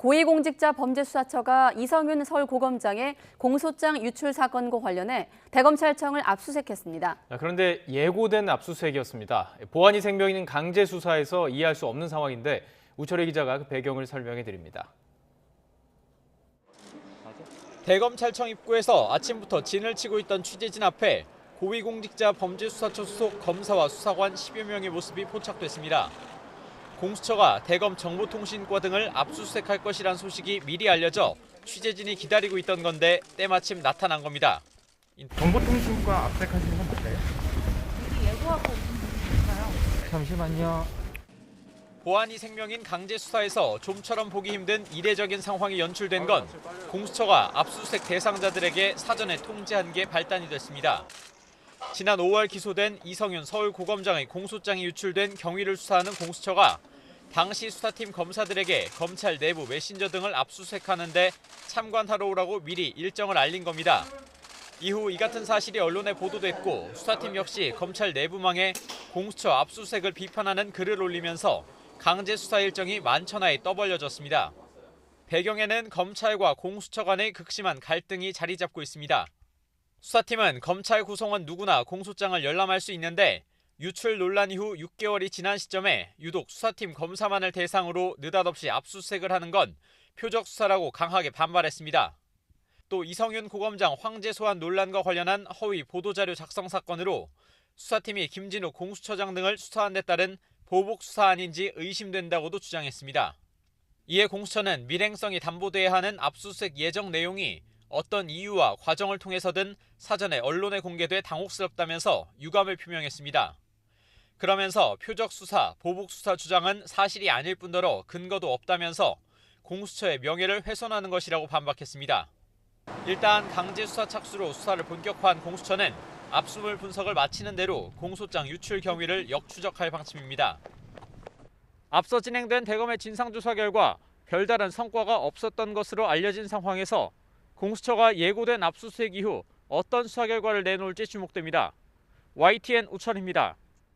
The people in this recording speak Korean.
고위공직자 범죄수사처가 이성윤 서울고검장의 공소장 유출 사건과 관련해 대검찰청을 압수수색했습니다. 그런데 예고된 압수수색이었습니다. 보안이 생명인 강제 수사에서 이해할 수 없는 상황인데 우철희 기자가 그 배경을 설명해 드립니다. 대검찰청 입구에서 아침부터 진을 치고 있던 취재진 앞에 고위공직자 범죄수사처 소속 검사와 수사관 10여 명의 모습이 포착됐습니다. 공수처가 대검 정보통신과 등을 압수수색할 것이란 소식이 미리 알려져 취재진이 기다리고 있던 건데 때마침 나타난 겁니다. 정보통신과 압수수색하시는 건 맞아요? 미리 예고하고 있을까요? 잠시만요. 보안이 생명인 강제 수사에서 좀처럼 보기 힘든 이례적인 상황이 연출된 건 공수처가 압수수색 대상자들에게 사전에 통지한 게 발단이 됐습니다. 지난 5월 기소된 이성윤 서울고검장의 공소장이 유출된 경위를 수사하는 공수처가 당시 수사팀 검사들에게 검찰 내부 메신저 등을 압수수색하는데 참관하러 오라고 미리 일정을 알린 겁니다. 이후 이 같은 사실이 언론에 보도됐고 수사팀 역시 검찰 내부망에 공수처 압수수색을 비판하는 글을 올리면서 강제 수사 일정이 만천하에 떠벌려졌습니다. 배경에는 검찰과 공수처 간의 극심한 갈등이 자리 잡고 있습니다. 수사팀은 검찰 구성원 누구나 공소장을 열람할 수 있는데 유출 논란 이후 6개월이 지난 시점에 유독 수사팀 검사만을 대상으로 느닷없이 압수수색을 하는 건 표적 수사라고 강하게 반발했습니다. 또 이성윤 고검장 황제 소환 논란과 관련한 허위 보도자료 작성 사건으로 수사팀이 김진우 공수처장 등을 수사한 데 따른 보복 수사 아닌지 의심된다고도 주장했습니다. 이에 공수처는 밀행성이 담보돼야 하는 압수수색 예정 내용이 어떤 이유와 과정을 통해서든 사전에 언론에 공개돼 당혹스럽다면서 유감을 표명했습니다. 그러면서 표적 수사, 보복 수사 주장은 사실이 아닐 뿐더러 근거도 없다면서 공수처의 명예를 훼손하는 것이라고 반박했습니다. 일단 강제 수사 착수로 수사를 본격화한 공수처는 압수물 분석을 마치는 대로 공소장 유출 경위를 역추적할 방침입니다. 앞서 진행된 대검의 진상조사 결과 별다른 성과가 없었던 것으로 알려진 상황에서 공수처가 예고된 압수수색 이후 어떤 수사 결과를 내놓을지 주목됩니다. YTN 우철입니다.